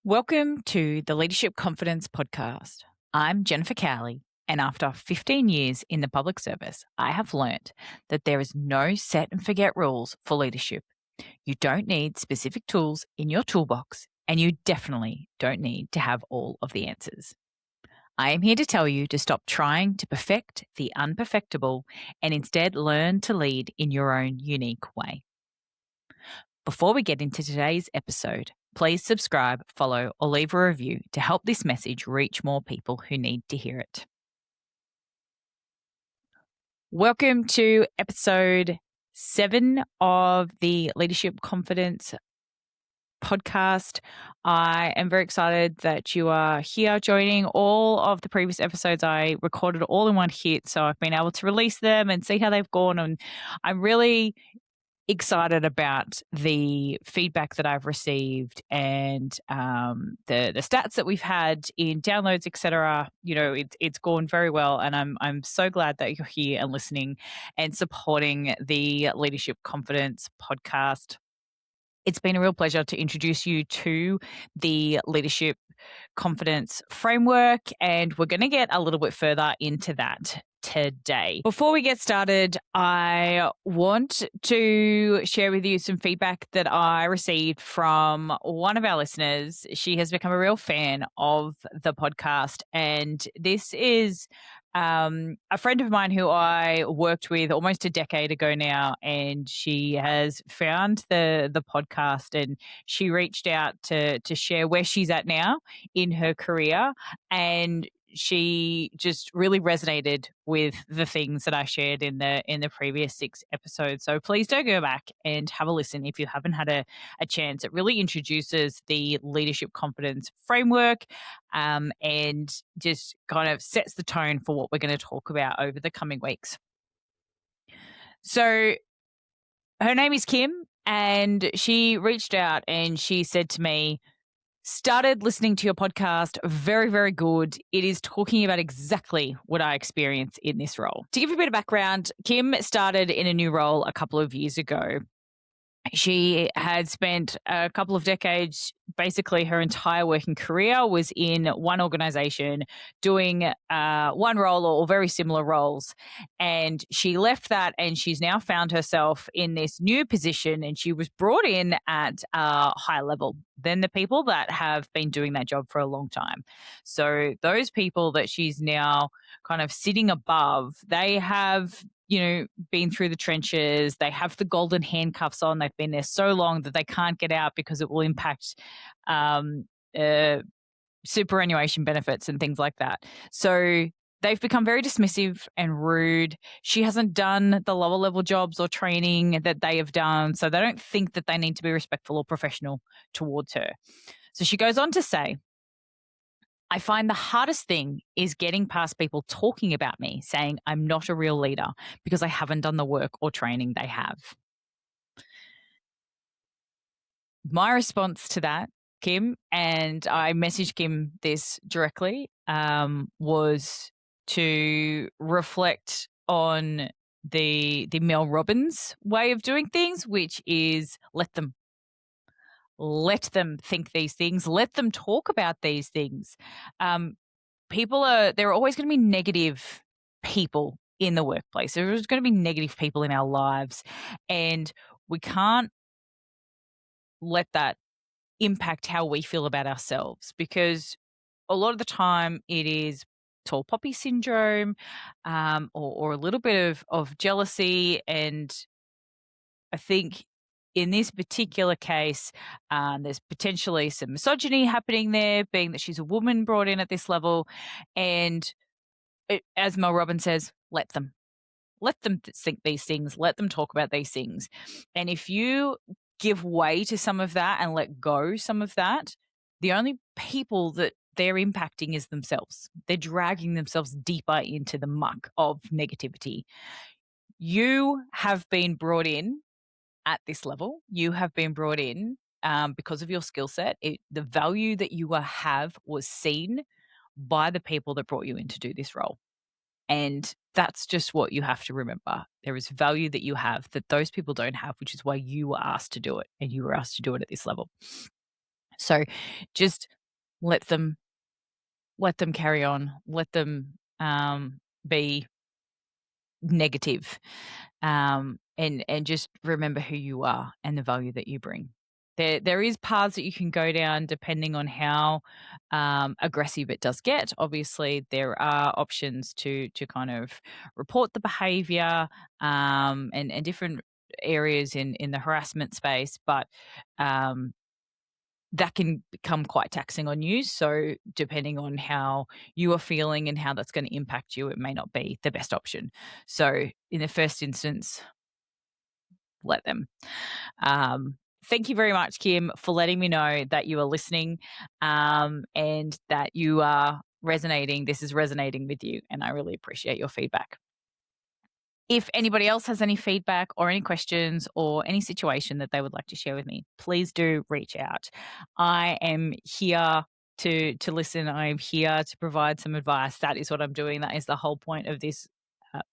Welcome to the Leadership Confidence Podcast. I'm Jennifer Cowley, and after 15 years in the public service, I have learnt that there is no set and forget rules for leadership. You don't need specific tools in your toolbox, and you definitely don't need to have all of the answers. I am here to tell you to stop trying to perfect the unperfectible and instead learn to lead in your own unique way. Before we get into today's episode, please subscribe, follow, or leave a review to help this message reach more people who need to hear it. Welcome to episode 7 of the Leadership Confidence podcast. I am very excited that you are here joining. All of the previous episodes I recorded all in one hit, so I've been able to release them and see how they've gone, and I'm really excited about the feedback that I've received and the stats that we've had in downloads, etc. You know, it's gone very well, and I'm so glad that you're here and listening and supporting the Leadership Confidence podcast. It's been a real pleasure to introduce you to the Leadership Confidence framework, and we're going to get a little bit further into that today. Before we get started, I want to share with you some feedback that I received from one of our listeners. She has become a real fan of the podcast, and this is a friend of mine who I worked with almost a decade ago now, and she has found the podcast, and she reached out to share where she's at now in her career, and she just really resonated with the things that I shared in the previous 6 episodes. So please do go back and have a listen if you haven't had a chance. It really introduces the leadership confidence framework, and just kind of sets the tone for what we're going to talk about over the coming weeks. So her name is Kim, and she reached out and she said to me, started listening to your podcast. Very, very good. It is talking about exactly what I experience in this role. To give you a bit of background, Kim started in a new role a couple of years ago. She had spent a couple of decades, basically her entire working career was in one organization doing one role or very similar roles. And she left that, and she's now found herself in this new position, and she was brought in at a higher level than the people that have been doing that job for a long time. So those people that she's now kind of sitting above, they have been through the trenches. They have the golden handcuffs on. They've been there so long that they can't get out because it will impact superannuation benefits and things like that. So they've become very dismissive and rude. She hasn't done the lower level jobs or training that they have done, so they don't think that they need to be respectful or professional towards her. So she goes on to say, I find the hardest thing is getting past people talking about me, saying I'm not a real leader because I haven't done the work or training they have. My response to that, Kim, and I messaged Kim this directly, was to reflect on the Mel Robbins way of doing things, which is let them think these things, let them talk about these things. There are always going to be negative people in the workplace. There's going to be negative people in our lives, and we can't let that impact how we feel about ourselves, because a lot of the time it is tall poppy syndrome, or a little bit of jealousy. And I think in this particular case, there's potentially some misogyny happening there, being that she's a woman brought in at this level. And as Mel Robbins says, let them think these things, let them talk about these things. And if you give way to some of that and let go some of that, the only people that they're impacting is themselves. They're dragging themselves deeper into the muck of negativity. You have been brought in at this level. You have been brought in because of your skill set. The value that you have was seen by the people that brought you in to do this role. And that's just what you have to remember. There is value that you have that those people don't have, which is why you were asked to do it, and you were asked to do it at this level. So just let them carry on, let them be negative, and just remember who you are and the value that you bring. There is paths that you can go down depending on how aggressive it does get. Obviously, there are options to kind of report the behaviour, and different areas in the harassment space, but um, that can become quite taxing on you. So, depending on how you are feeling and how that's going to impact you, it may not be the best option. So, in the first instance, let them. Um, Thank you very much, Kim, for letting me know that you are listening, and that you are resonating. This is resonating with you, and I really appreciate your feedback. If anybody else has any feedback or any questions or any situation that they would like to share with me, please do reach out. I am here to listen. I am here to provide some advice. That is what I'm doing. That is the whole point of this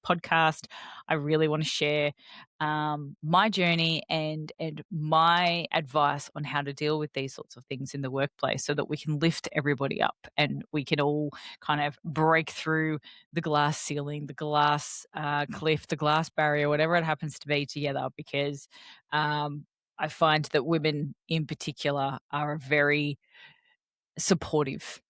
podcast. I really want to share my journey and my advice on how to deal with these sorts of things in the workplace, so that we can lift everybody up and we can all kind of break through the glass ceiling, the glass cliff, the glass barrier, whatever it happens to be, together. Because I find that women in particular are a very supportive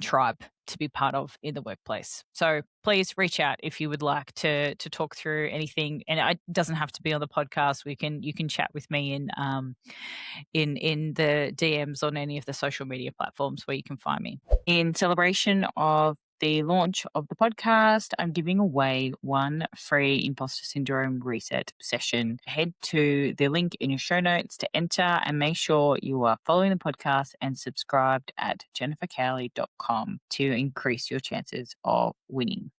tribe to be part of in the workplace. So please reach out if you would like to talk through anything, and it doesn't have to be on the podcast. You can chat with me in the DMs on any of the social media platforms where you can find me. In celebration of the launch of the podcast, I'm giving away one free imposter syndrome reset session. Head to the link in your show notes to enter, and make sure you are following the podcast and subscribed at jennifercowley.com to increase your chances of winning.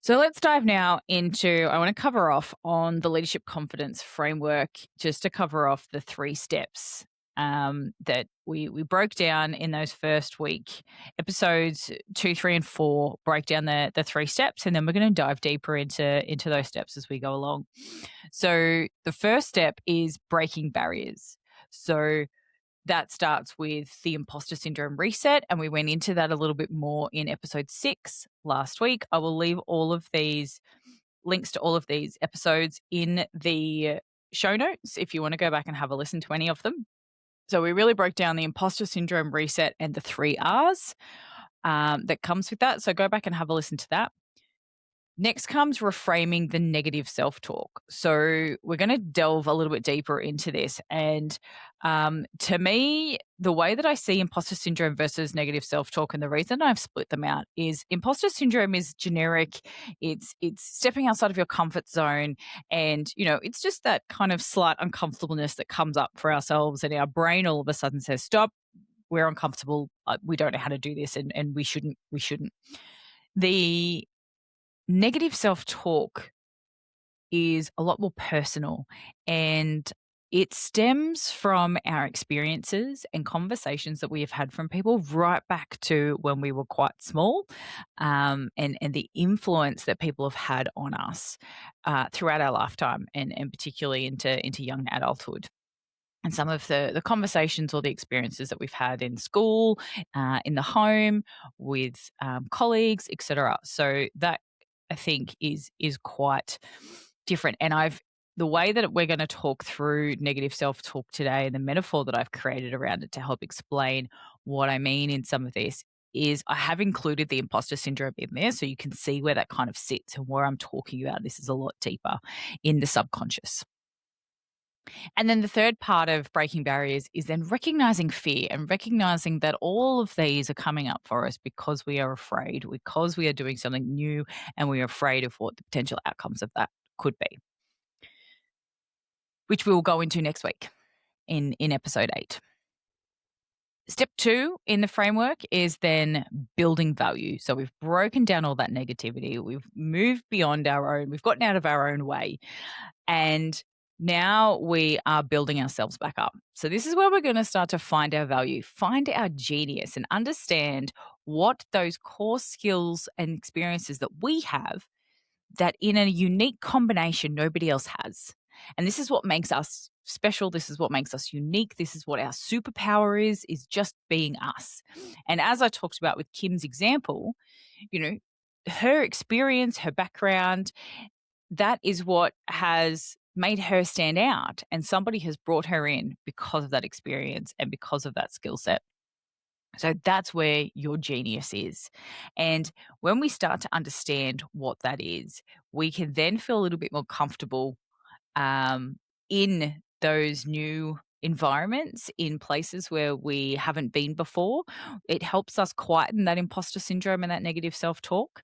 So let's dive now into, I want to cover off on the leadership confidence framework, just to cover off the 3 steps that we broke down in those first week. Episodes 2, 3, and 4 break down the 3 steps, and then we're going to dive deeper into those steps as we go along. So the first step is breaking barriers. So that starts with the imposter syndrome reset, and we went into that a little bit more in episode 6 last week. I will leave all of these links to all of these episodes in the show notes if you want to go back and have a listen to any of them. So we really broke down the imposter syndrome reset and the 3 R's that comes with that. So go back and have a listen to that. Next comes reframing the negative self-talk. So we're going to delve a little bit deeper into this. And to me, the way that I see imposter syndrome versus negative self-talk, and the reason I've split them out, is imposter syndrome is generic. It's stepping outside of your comfort zone, and it's just that kind of slight uncomfortableness that comes up for ourselves, and our brain all of a sudden says, "Stop, we're uncomfortable. We don't know how to do this, and we shouldn't." The negative self-talk is a lot more personal, and it stems from our experiences and conversations that we have had from people right back to when we were quite small, and the influence that people have had on us throughout our lifetime, and particularly into young adulthood. And some of the conversations or the experiences that we've had in school, in the home, with colleagues, etc. So that, I think, is quite different. And the way that we're going to talk through negative self-talk today, and the metaphor that I've created around it to help explain what I mean in some of this, is I have included the imposter syndrome in there, so you can see where that kind of sits and where I'm talking about. This is a lot deeper in the subconscious. And then the third part of breaking barriers is then recognizing fear, and recognizing that all of these are coming up for us because we are afraid, because we are doing something new, and we are afraid of what the potential outcomes of that could be, which we will go into next week in episode 8. Step 2 in the framework is then building value. So we've broken down all that negativity. We've moved beyond our own, we've gotten out of our own way. And now we are building ourselves back up. So this is where we're going to start to find our value, find our genius, and understand what those core skills and experiences that we have, that in a unique combination nobody else has. And this is what makes us special. This is what makes us unique. This is what our superpower is just being us. And as I talked about with Kim's example, you know, her experience, her background, that is what has made her stand out. And somebody has brought her in because of that experience and because of that skill set. So that's where your genius is. And when we start to understand what that is, we can then feel a little bit more comfortable in those new environments, in places where we haven't been before. It helps us quieten that imposter syndrome and that negative self talk.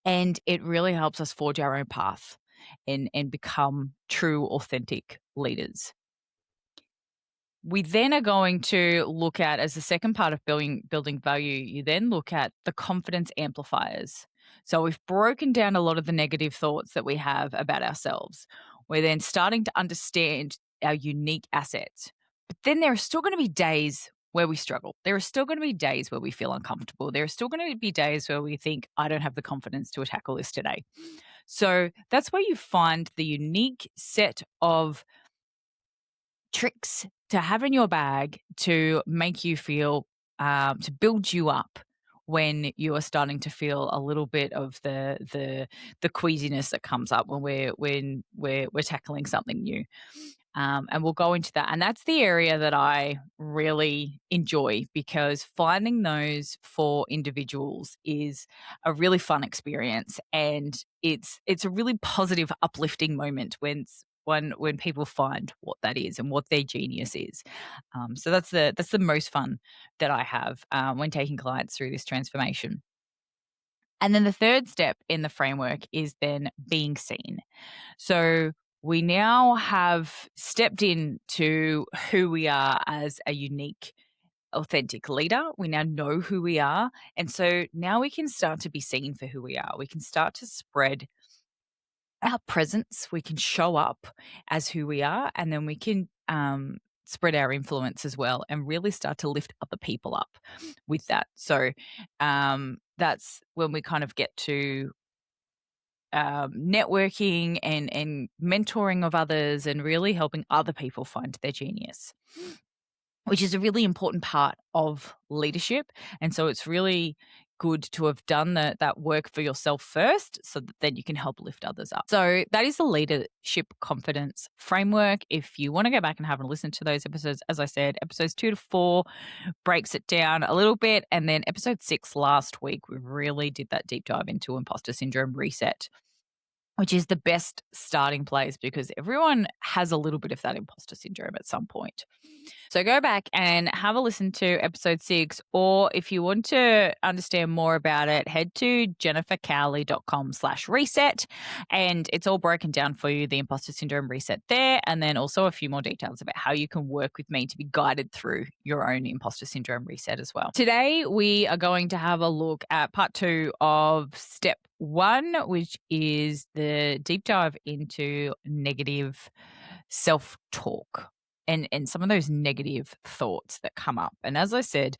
And it really helps us forge our own path and become true, authentic leaders. We then are going to look at, as the second part of building value, you then look at the confidence amplifiers. So we've broken down a lot of the negative thoughts that we have about ourselves. We're then starting to understand our unique assets. But then there are still going to be days where we struggle. There are still going to be days where we feel uncomfortable. There are still going to be days where we think, I don't have the confidence to tackle this today. So that's where you find the unique set of tricks to have in your bag to make you feel, to build you up when you are starting to feel a little bit of the queasiness that comes up when we're tackling something new. And we'll go into that. And that's the area that I really enjoy, because finding those for individuals is a really fun experience. And it's a really positive, uplifting moment when people find what that is and what their genius is. So that's the most fun that I have when taking clients through this transformation. And then the third step in the framework is then being seen. So we now have stepped into who we are as a unique, authentic leader. We now know who we are. And so now we can start to be seen for who we are. We can start to spread our presence. We can show up as who we are. And then we can spread our influence as well and really start to lift other people up with that. So that's when we kind of get to networking and mentoring of others and really helping other people find their genius, which is a really important part of leadership. And so it's really good to have done that work for yourself first, so that then you can help lift others up. So that is the leadership confidence framework. If you want to go back and have a listen to those episodes, as I said, episodes 2 to 4 breaks it down a little bit. And then episode 6 last week, we really did that deep dive into imposter syndrome reset, which is the best starting place, because everyone has a little bit of that imposter syndrome at some point. So go back and have a listen to episode 6, or if you want to understand more about it, head to jennifercowley.com/reset, and it's all broken down for you, the imposter syndrome reset there, and then also a few more details about how you can work with me to be guided through your own imposter syndrome reset as well. Today, we are going to have a look at part 2 of step 1, which is the deep dive into negative self-talk and some of those negative thoughts that come up. And as I said,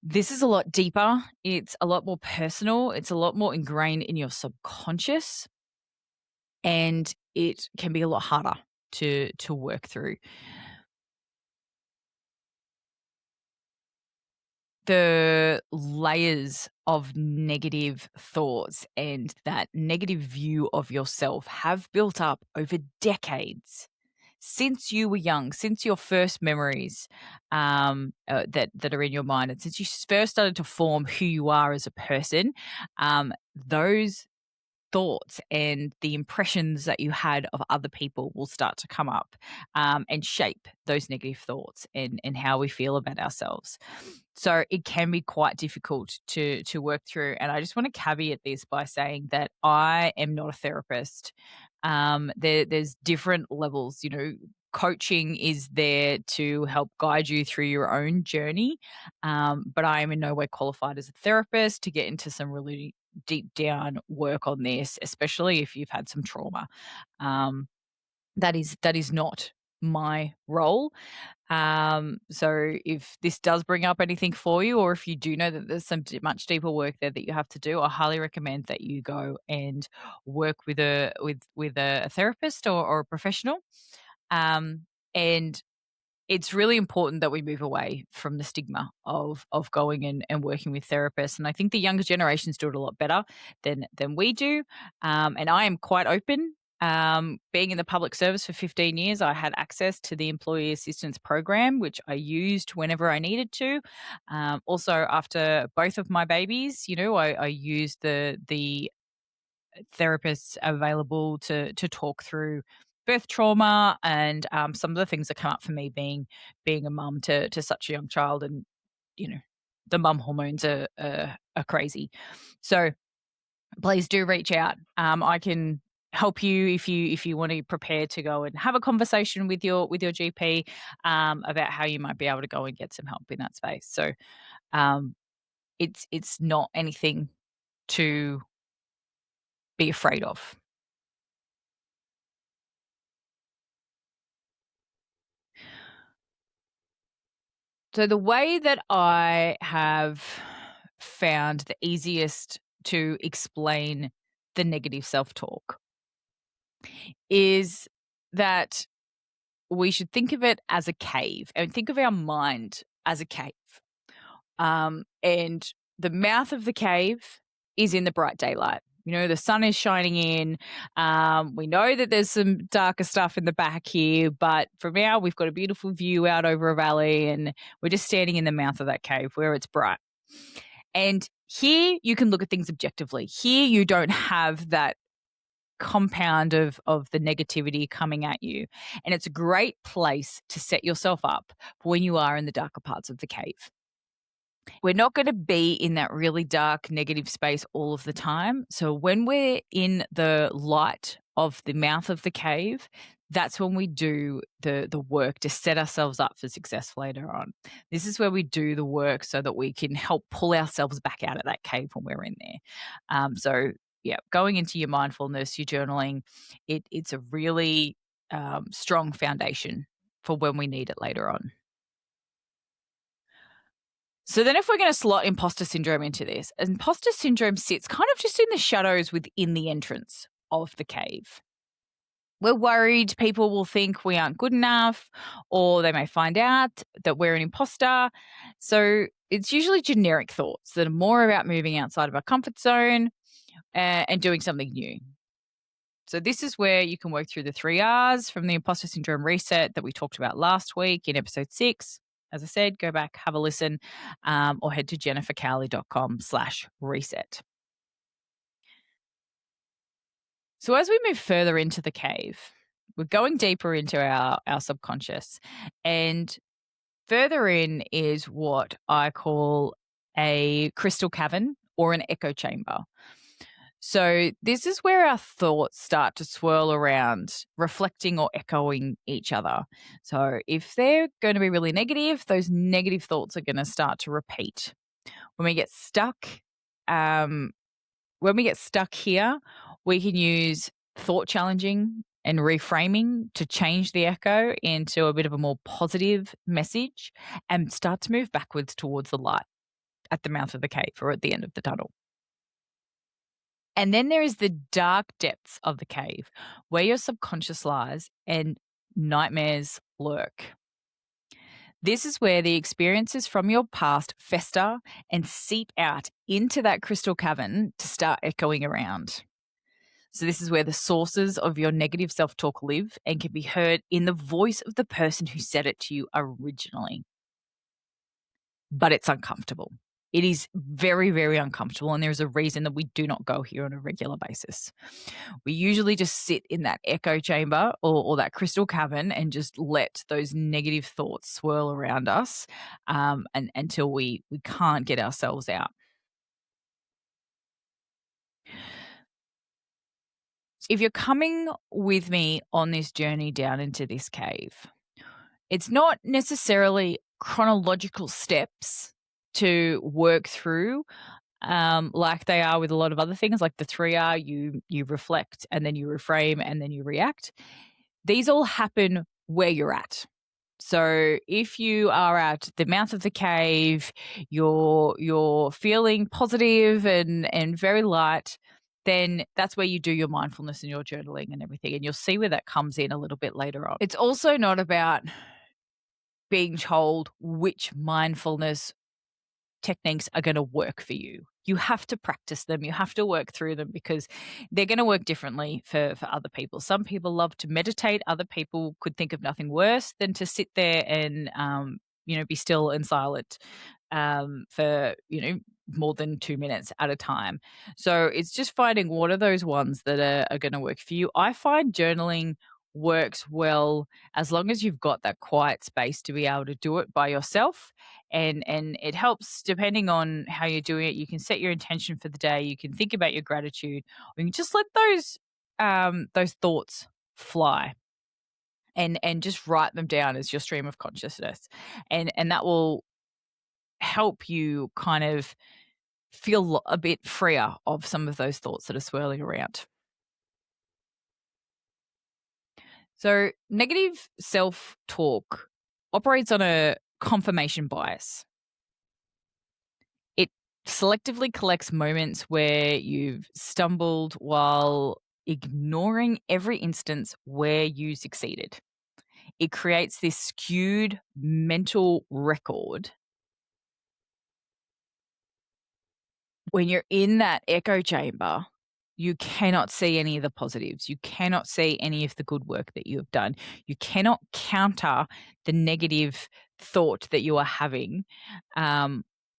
this is a lot deeper. It's a lot more personal. It's a lot more ingrained in your subconscious, and it can be a lot harder to work through. The layers of negative thoughts and that negative view of yourself have built up over decades, since you were young, since your first memories that are in your mind, and since you first started to form who you are as a person. Those thoughts and the impressions that you had of other people will start to come up and shape those negative thoughts and how we feel about ourselves. So it can be quite difficult to work through. And I just want to caveat this by saying that I am not a therapist. There's different levels, coaching is there to help guide you through your own journey. But I am in no way qualified as a therapist to get into some really deep down work on this, especially if you've had some trauma. That is not my role. So if this does bring up anything for you, or if you do know that there's some much deeper work there that you have to do, I highly recommend that you go and work with a therapist or a professional. And it's really important that we move away from the stigma of going and working with therapists. And I think the younger generations do it a lot better than we do. And I am quite open. Being in the public service for 15 years, I had access to the employee assistance program, which I used whenever I needed to. Also, after both of my babies, I used the therapists available to talk through birth trauma and some of the things that come up for me being a mum to such a young child. And the mum hormones are crazy. So please do reach out. I can help you if you want to prepare to go and have a conversation with your GP about how you might be able to go and get some help in that space. So it's not anything to be afraid of. So the way that I have found the easiest to explain the negative self-talk is that we should think of it as a cave and think of our mind as a cave. And the mouth of the cave is in the bright daylight. The sun is shining in. We know that there's some darker stuff in the back here, but from now we've got a beautiful view out over a valley, and we're just standing in the mouth of that cave where it's bright. And here you can look at things objectively. Here you don't have that compound of the negativity coming at you. And it's a great place to set yourself up for when you are in the darker parts of the cave. We're not going to be in that really dark, negative space all of the time. So when we're in the light of the mouth of the cave, that's when we do the work to set ourselves up for success later on. This is where we do the work so that we can help pull ourselves back out of that cave when we're in there. So yeah, going into your mindfulness, your journaling, it's a really strong foundation for when we need it later on. So then if we're going to slot imposter syndrome into this, imposter syndrome sits kind of just in the shadows within the entrance of the cave. We're worried people will think we aren't good enough, or they may find out that we're an imposter. So it's usually generic thoughts that are more about moving outside of our comfort zone and doing something new. So this is where you can work through the 3 R's from the imposter syndrome reset that we talked about last week in episode 6. As I said, go back, have a listen, or head to jennifercowley.com/reset. So as we move further into the cave, we're going deeper into our subconscious, and further in is what I call a crystal cavern or an echo chamber. So this is where our thoughts start to swirl around, reflecting or echoing each other. So if they're going to be really negative, those negative thoughts are going to start to repeat. When we get stuck, here, we can use thought challenging and reframing to change the echo into a bit of a more positive message and start to move backwards towards the light at the mouth of the cave or at the end of the tunnel. And then there is the dark depths of the cave where your subconscious lies and nightmares lurk. This is where the experiences from your past fester and seep out into that crystal cavern to start echoing around. So this is where the sources of your negative self-talk live and can be heard in the voice of the person who said it to you originally. But it's uncomfortable. It is very, very uncomfortable, and there's a reason that we do not go here on a regular basis. We usually just sit in that echo chamber or that crystal cavern and just let those negative thoughts swirl around us and until we can't get ourselves out. If you're coming with me on this journey down into this cave, it's not necessarily chronological steps to work through like they are with a lot of other things, like the 3 R, you reflect and then you reframe and then you react. These all happen where you're at. So if you are at the mouth of the cave, you're feeling positive and very light, then that's where you do your mindfulness and your journaling and everything. And you'll see where that comes in a little bit later on. It's also not about being told which mindfulness techniques are going to work for you. You have to practice them. You have to work through them because they're going to work differently for other people. Some people love to meditate. Other people could think of nothing worse than to sit there and, be still and silent for, more than 2 minutes at a time. So it's just finding what are those ones that are going to work for you. I find journaling works well as long as you've got that quiet space to be able to do it by yourself, and it helps depending on how you're doing it. You can set your intention for the day, you can think about your gratitude, or you can just let those thoughts fly and just write them down as your stream of consciousness, and that will help you kind of feel a bit freer of some of those thoughts that are swirling around. So, negative self talk operates on a confirmation bias. It selectively collects moments where you've stumbled while ignoring every instance where you succeeded. It creates this skewed mental record. When you're in that echo chamber, you cannot see any of the positives. You cannot see any of the good work that you have done. You cannot counter the negative thought that you are having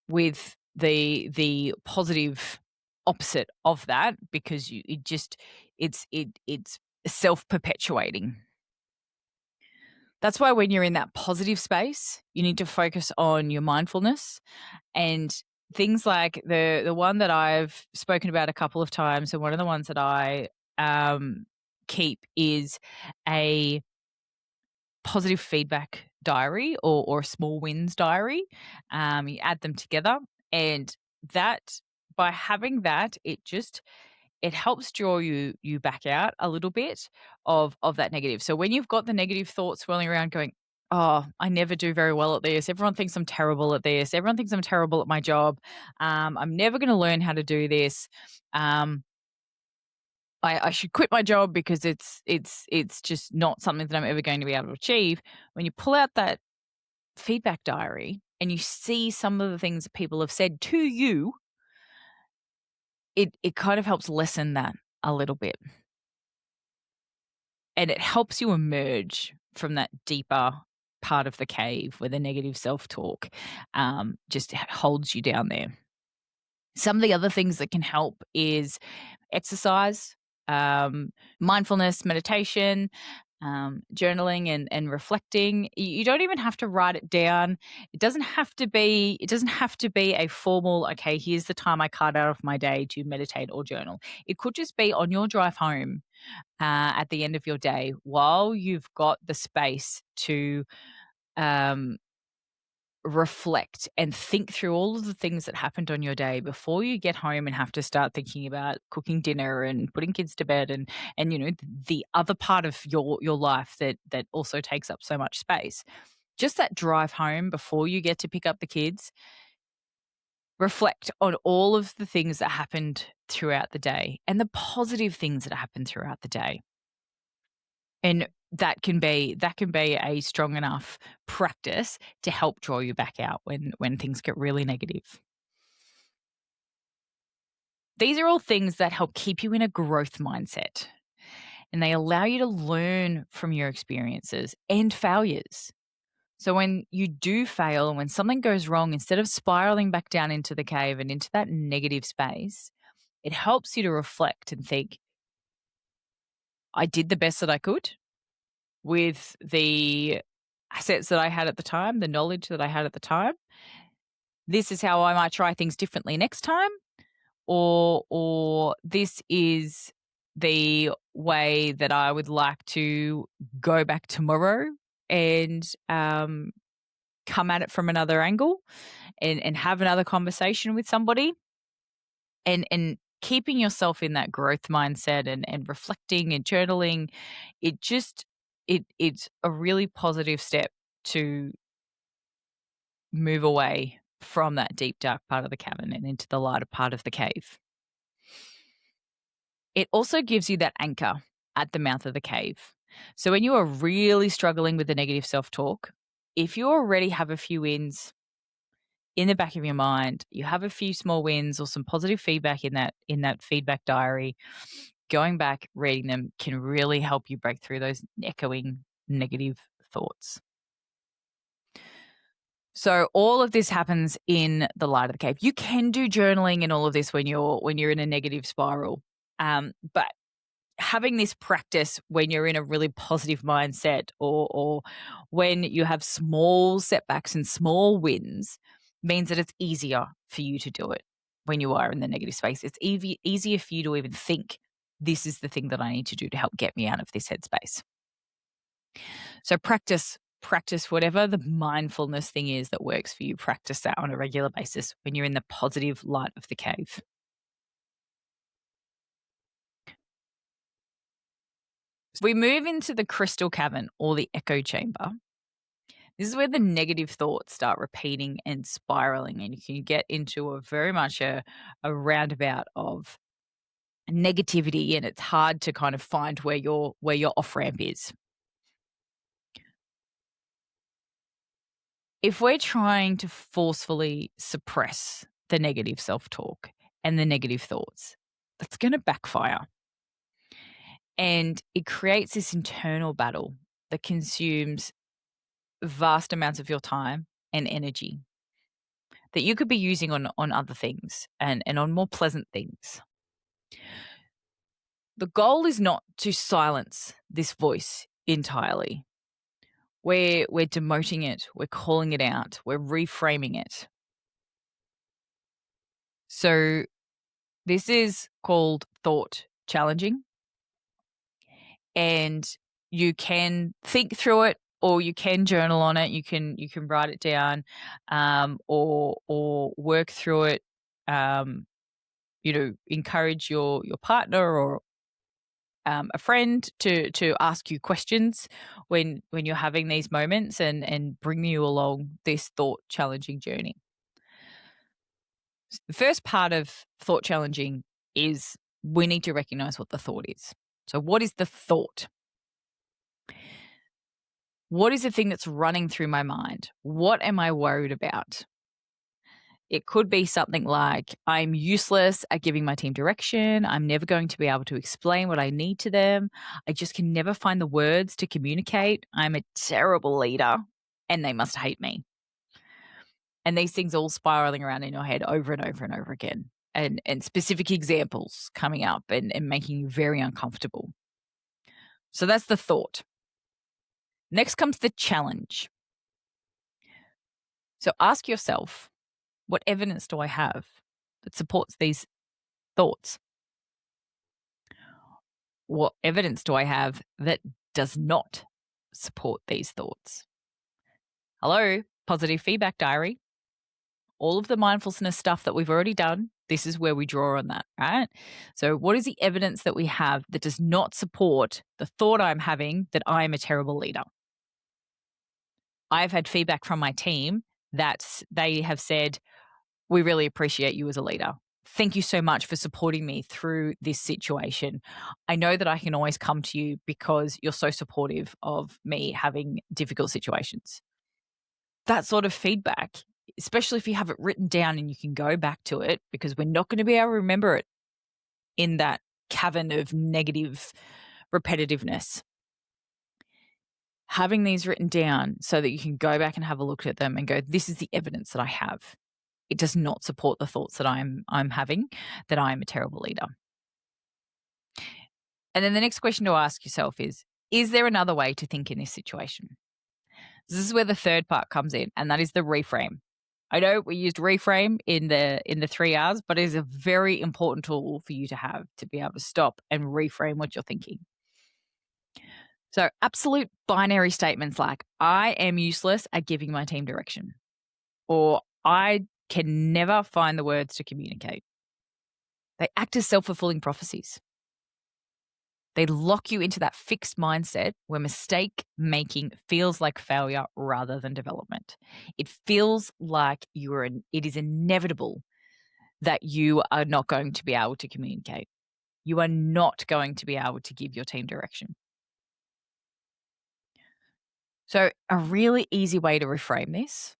with the positive opposite of that, because it's self-perpetuating. That's why when you're in that positive space, you need to focus on your mindfulness and things like the one that I've spoken about a couple of times, and one of the ones that I keep is a positive feedback diary or a small wins diary. You add them together, and that by having that, it helps draw you back out a little bit of that negative. So when you've got the negative thoughts swirling around going, "Oh, I never do very well at this. Everyone thinks I'm terrible at this. Everyone thinks I'm terrible at my job. I'm never going to learn how to do this. I should quit my job because it's just not something that I'm ever going to be able to achieve." When you pull out that feedback diary and you see some of the things that people have said to you, it kind of helps lessen that a little bit. And it helps you emerge from that deeper part of the cave where the negative self-talk just holds you down there. Some of the other things that can help is exercise, mindfulness, meditation, journaling and reflecting. You don't even have to write it down. It doesn't have to be a formal, okay, here's the time I cut out of my day to meditate or journal. It could just be on your drive home at the end of your day while you've got the space to reflect and think through all of the things that happened on your day before you get home and have to start thinking about cooking dinner and putting kids to bed and the other part of your life that also takes up so much space. Just that drive home before you get to pick up the kids, reflect on all of the things that happened throughout the day and the positive things that happened throughout the day. And that can be a strong enough practice to help draw you back out when things get really negative. These are all things that help keep you in a growth mindset, and they allow you to learn from your experiences and failures. So when you do fail and when something goes wrong, instead of spiraling back down into the cave and into that negative space, it helps you to reflect and think, I did the best that I could with the assets that I had at the time, the knowledge that I had at the time. This is how I might try things differently next time, or this is the way that I would like to go back tomorrow and come at it from another angle and have another conversation with somebody, and keeping yourself in that growth mindset and reflecting and journaling. It's a really positive step to move away from that deep, dark part of the cavern and into the lighter part of the cave. It also gives you that anchor at the mouth of the cave. So when you are really struggling with the negative self-talk, if you already have a few wins in the back of your mind, you have a few small wins or some positive feedback in that feedback diary, going back, reading them can really help you break through those echoing negative thoughts. So all of this happens in the light of the cave. You can do journaling and all of this when you're in a negative spiral. But having this practice when you're in a really positive mindset or when you have small setbacks and small wins means that it's easier for you to do it when you are in the negative space. It's easier for you to even think, this is the thing that I need to do to help get me out of this headspace. So practice whatever the mindfulness thing is that works for you. Practice that on a regular basis when you're in the positive light of the cave. We move into the crystal cavern or the echo chamber. This is where the negative thoughts start repeating and spiraling, and you can get into a very much a roundabout of negativity, and it's hard to kind of find where your off ramp is. If we're trying to forcefully suppress the negative self-talk and the negative thoughts, that's going to backfire. And it creates this internal battle that consumes vast amounts of your time and energy that you could be using on other things and on more pleasant things. The goal is not to silence this voice entirely. We're demoting it, we're calling it out, we're reframing it. So this is called thought challenging. And you can think through it or you can journal on it. You can write it down or work through it. Encourage your partner or a friend to ask you questions when you're having these moments and bring you along this thought challenging journey. The first part of thought challenging is we need to recognize what the thought is. So what is the thought? What is the thing that's running through my mind? What am I worried about? It could be something like, I'm useless at giving my team direction. I'm never going to be able to explain what I need to them. I just can never find the words to communicate. I'm a terrible leader and they must hate me. And these things all spiraling around in your head over and over and over again. And specific examples coming up and making you very uncomfortable. So that's the thought. Next comes the challenge. So ask yourself, what evidence do I have that supports these thoughts? What evidence do I have that does not support these thoughts? Hello, positive feedback diary. All of the mindfulness stuff that we've already done, this is where we draw on that, right? So what is the evidence that we have that does not support the thought I'm having that I'm a terrible leader? I've had feedback from my team that they have said, we really appreciate you as a leader. Thank you so much for supporting me through this situation. I know that I can always come to you because you're so supportive of me having difficult situations. That sort of feedback, especially if you have it written down and you can go back to it, because we're not going to be able to remember it in that cavern of negative repetitiveness. Having these written down so that you can go back and have a look at them and go, this is the evidence that I have. It does not support the thoughts that I'm having, that I am a terrible leader. And then the next question to ask yourself is there another way to think in this situation? This is where the third part comes in, and that is the reframe. I know we used reframe in the 3 R's, but it is a very important tool for you to have to be able to stop and reframe what you're thinking. So absolute binary statements like, I am useless at giving my team direction, or I can never find the words to communicate. They act as self-fulfilling prophecies. They lock you into that fixed mindset where mistake making feels like failure rather than development. It feels like it is inevitable that you are not going to be able to communicate. You are not going to be able to give your team direction. So a really easy way to reframe this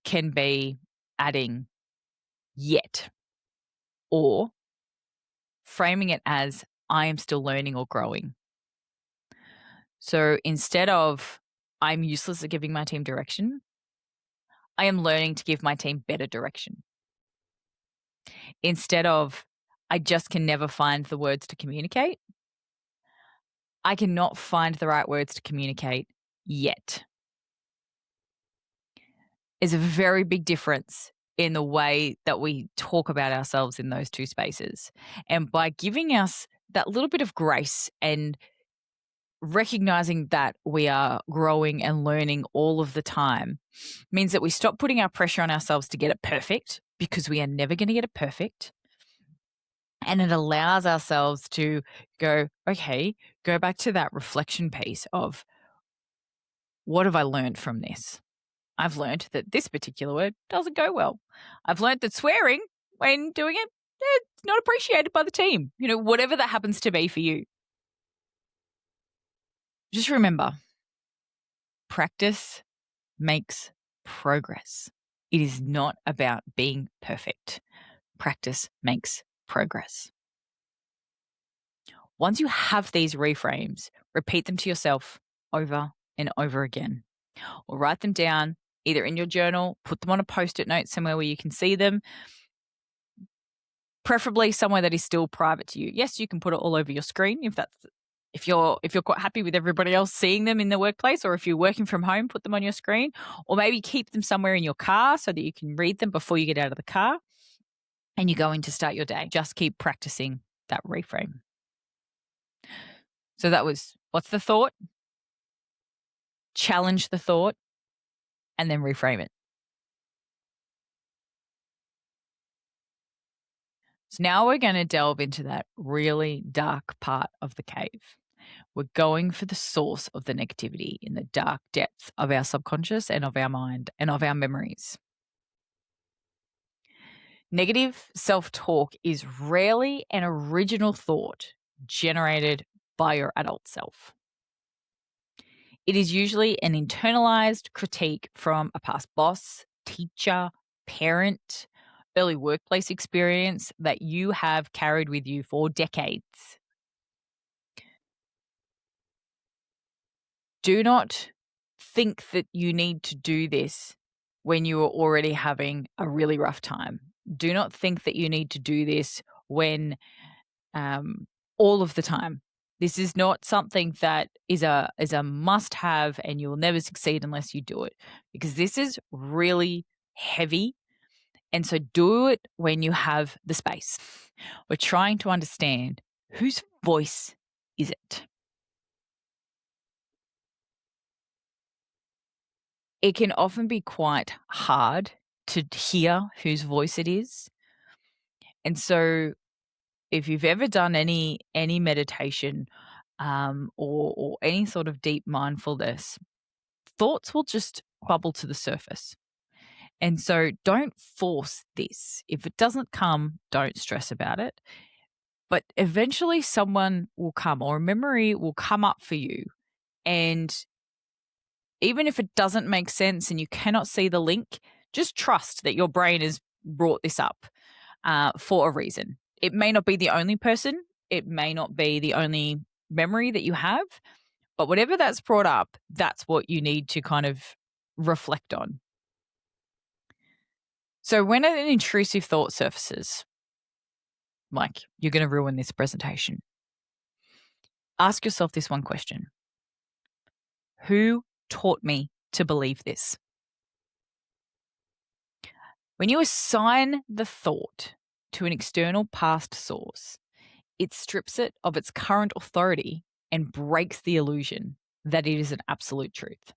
can be adding yet, or framing it as I am still learning or growing. So instead of I'm useless at giving my team direction, I am learning to give my team better direction. Instead of I just can never find the words to communicate, I cannot find the right words to communicate yet. Is a very big difference in the way that we talk about ourselves in those two spaces. And by giving us that little bit of grace and recognizing that we are growing and learning all of the time means that we stop putting our pressure on ourselves to get it perfect, because we are never going to get it perfect. And it allows ourselves to go, okay, go back to that reflection piece of what have I learned from this? I've learned that this particular word doesn't go well. I've learned that swearing when doing it, it's not appreciated by the team. Whatever that happens to be for you. Just remember, practice makes progress. It is not about being perfect. Practice makes progress. Once you have these reframes, repeat them to yourself over and over again, or write them down either in your journal, put them on a Post-it note somewhere where you can see them, preferably somewhere that is still private to you. Yes, you can put it all over your screen if you're quite happy with everybody else seeing them in the workplace, or if you're working from home, put them on your screen, or maybe keep them somewhere in your car so that you can read them before you get out of the car and you go in to start your day. Just keep practicing that reframe. So that was, what's the thought? Challenge the thought and then reframe it. So now we're going to delve into that really dark part of the cave. We're going for the source of the negativity in the dark depths of our subconscious and of our mind and of our memories. Negative self-talk is rarely an original thought generated by your adult self. It is usually an internalized critique from a past boss, teacher, parent, early workplace experience that you have carried with you for decades. Do not think that you need to do this when you are already having a really rough time. Do not think that you need to do this when all of the time. This is not something that is a must have, and you will never succeed unless you do it, because this is really heavy. And so do it when you have the space. We're trying to understand, whose voice is it? It can often be quite hard to hear whose voice it is. And so if you've ever done any meditation or any sort of deep mindfulness, thoughts will just bubble to the surface. And so don't force this. If it doesn't come, don't stress about it. But eventually someone will come, or a memory will come up for you. And even if it doesn't make sense and you cannot see the link, just trust that your brain has brought this up for a reason. It may not be the only person. It may not be the only memory that you have. But whatever that's brought up, that's what you need to kind of reflect on. So when an intrusive thought surfaces, like you're going to ruin this presentation, ask yourself this one question. Who taught me to believe this? When you assign the thought to an external past source, it strips it of its current authority and breaks the illusion that it is an absolute truth.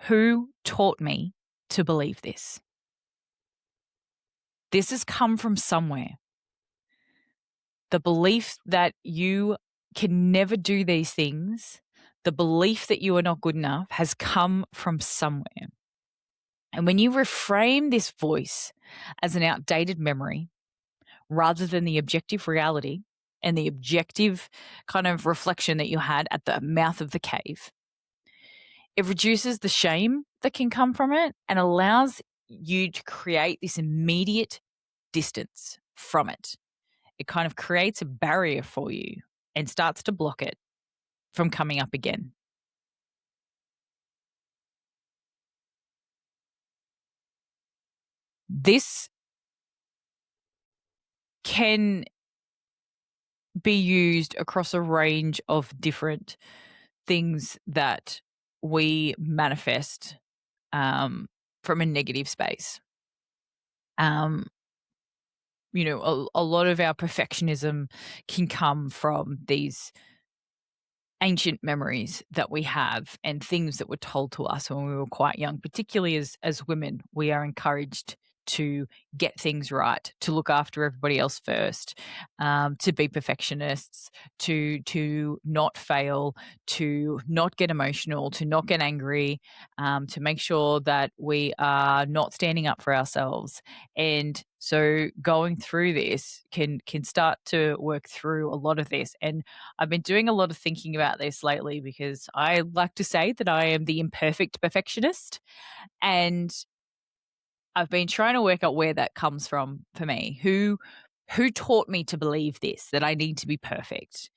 Who taught me to believe this? This has come from somewhere. The belief that you can never do these things, the belief that you are not good enough, has come from somewhere. And when you reframe this voice as an outdated memory rather than the objective reality and the objective kind of reflection that you had at the mouth of the cave, it reduces the shame that can come from it and allows you to create this immediate distance from it. It kind of creates a barrier for you and starts to block it from coming up again. This can be used across a range of different things that we manifest from a negative space. A lot of our perfectionism can come from these ancient memories that we have and things that were told to us when we were quite young. Particularly as women, we are encouraged to get things right, to look after everybody else first, to be perfectionists, to not fail, to not get emotional, to not get angry, to make sure that we are not standing up for ourselves. And so going through this can start to work through a lot of this. And I've been doing a lot of thinking about this lately because I like to say that I am the imperfect perfectionist. And I've been trying to work out where that comes from for me. Who taught me to believe this, that I need to be perfect?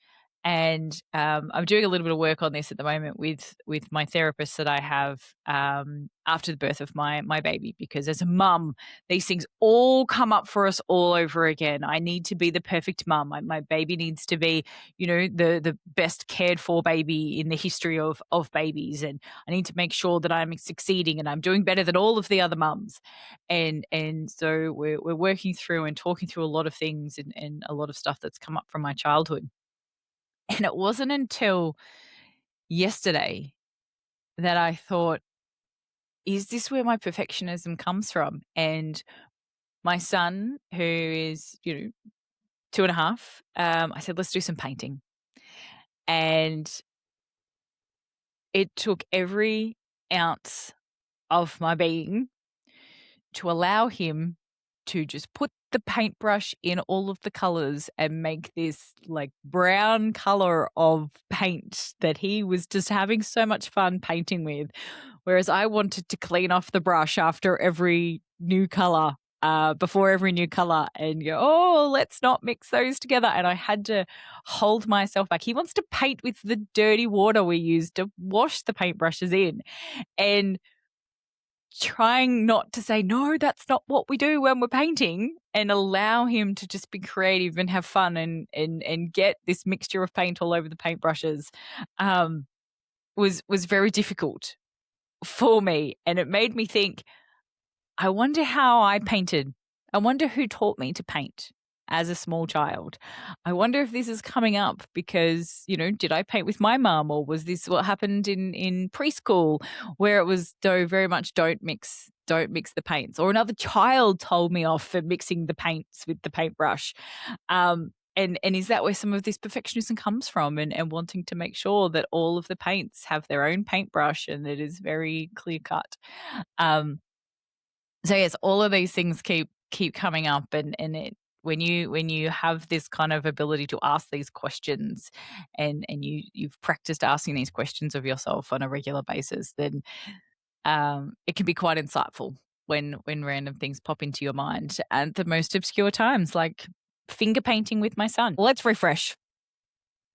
And I'm doing a little bit of work on this at the moment with my therapist that I have after the birth of my baby, because as a mum, these things all come up for us all over again. I need to be the perfect mum. My baby needs to be, the best cared for baby in the history of babies, and I need to make sure that I'm succeeding and I'm doing better than all of the other mums. And so we're working through and talking through a lot of things and a lot of stuff that's come up from my childhood. And it wasn't until yesterday that I thought, is this where my perfectionism comes from? And my son, who is, 2.5, I said, let's do some painting. And it took every ounce of my being to allow him to just put the paintbrush in all of the colors and make this like brown color of paint that he was just having so much fun painting with. Whereas I wanted to clean off the brush after every new color, before every new color, and go, oh, let's not mix those together. And I had to hold myself back. He wants to paint with the dirty water we use to wash the paintbrushes in. And trying not to say, no, that's not what we do when we're painting, and allow him to just be creative and have fun and get this mixture of paint all over the paintbrushes was very difficult for me. And it made me think, I wonder how I painted. I wonder who taught me to paint as a small child. I wonder if this is coming up because, did I paint with my mum, or was this what happened in preschool, where it was very much don't mix the paints, or another child told me off for mixing the paints with the paintbrush. And is that where some of this perfectionism comes from, and wanting to make sure that all of the paints have their own paintbrush and it is very clear cut. So yes, all of these things keep coming up, and it, when you have this kind of ability to ask these questions, and you've practiced asking these questions of yourself on a regular basis, then it can be quite insightful when random things pop into your mind at the most obscure times, like finger painting with my son. Let's refresh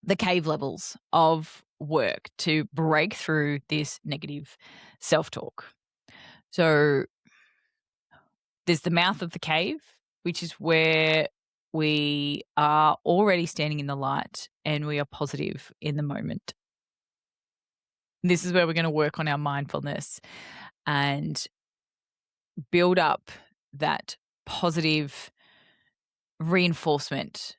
the cave levels of work to break through this negative self-talk. So there's the mouth of the cave, which is where we are already standing in the light and we are positive in the moment. This is where we're going to work on our mindfulness and build up that positive reinforcement.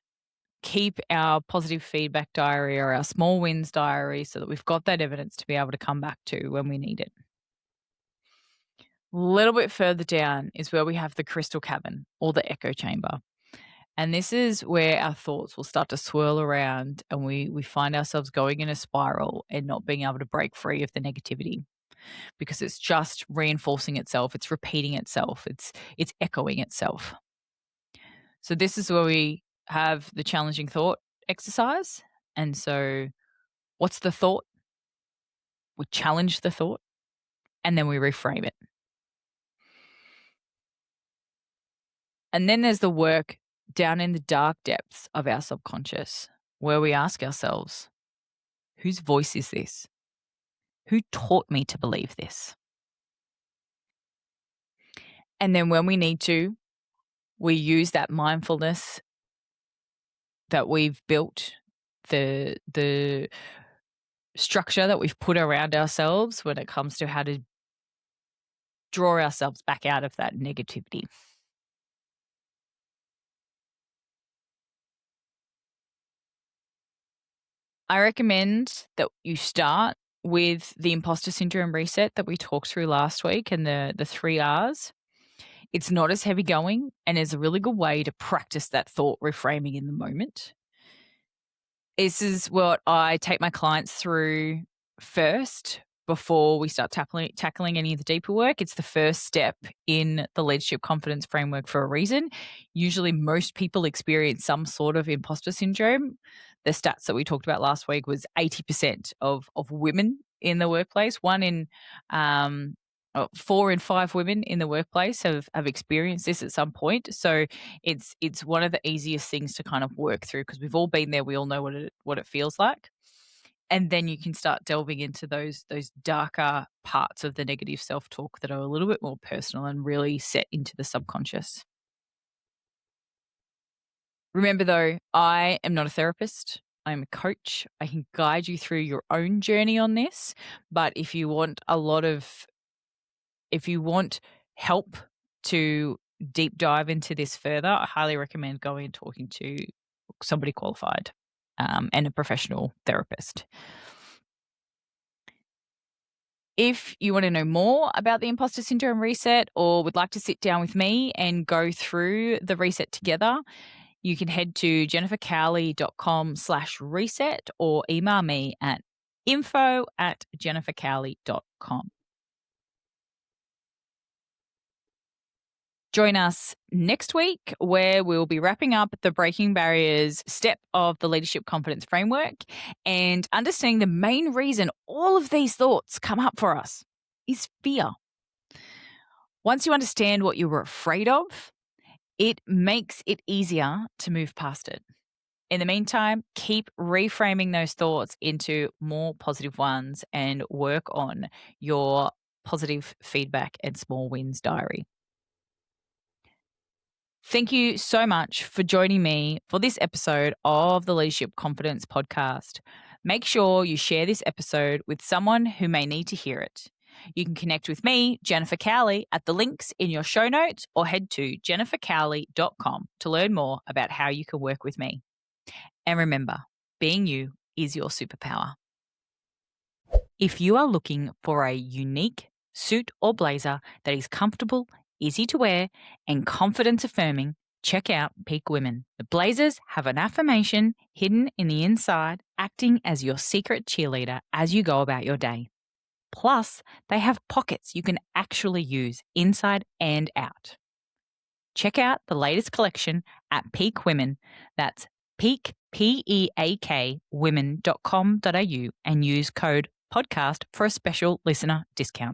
Keep our positive feedback diary or our small wins diary so that we've got that evidence to be able to come back to when we need it. A little bit further down is where we have the crystal cavern or the echo chamber. And this is where our thoughts will start to swirl around and we find ourselves going in a spiral and not being able to break free of the negativity because it's just reinforcing itself, it's repeating itself, it's echoing itself. So this is where we have the challenging thought exercise. And so what's the thought? We challenge the thought and then we reframe it. And then there's the work down in the dark depths of our subconscious where we ask ourselves, whose voice is this? Who taught me to believe this? And then when we need to, we use that mindfulness that we've built, the structure that we've put around ourselves when it comes to how to draw ourselves back out of that negativity. I recommend that you start with the imposter syndrome reset that we talked through last week and the 3 R's. It's not as heavy going and is a really good way to practice that thought reframing in the moment. This is what I take my clients through first before we start tackling any of the deeper work. It's the first step in the leadership confidence framework for a reason. Usually most people experience some sort of imposter syndrome. The stats that we talked about last week was 80% of women in the workplace. 4 in 5 women in the workplace have experienced this at some point. So it's one of the easiest things to kind of work through because we've all been there. We all know what it feels like. And then you can start delving into those darker parts of the negative self-talk that are a little bit more personal and really set into the subconscious. Remember though, I am not a therapist. I'm a coach. I can guide you through your own journey on this. But if you want help to deep dive into this further, I highly recommend going and talking to somebody qualified and a professional therapist. If you want to know more about the imposter syndrome reset or would like to sit down with me and go through the reset together, you can head to jennifercowley.com/reset or email me at info@jennifercowley.com. Join us next week where we'll be wrapping up the Breaking Barriers step of the Leadership Confidence Framework and understanding the main reason all of these thoughts come up for us is fear. Once you understand what you were afraid of, it makes it easier to move past it. In the meantime, keep reframing those thoughts into more positive ones and work on your positive feedback and small wins diary. Thank you so much for joining me for this episode of the Leadership Confidence Podcast. Make sure you share this episode with someone who may need to hear it. You can connect with me, Jennifer Cowley, at the links in your show notes or head to jennifercowley.com to learn more about how you can work with me. And remember, being you is your superpower. If you are looking for a unique suit or blazer that is comfortable, easy to wear, and confidence affirming, check out Peak Women. The blazers have an affirmation hidden in the inside, acting as your secret cheerleader as you go about your day. Plus, they have pockets you can actually use inside and out. Check out the latest collection at Peak Women. That's Peak, Peak, women.com.au and use code podcast for a special listener discount.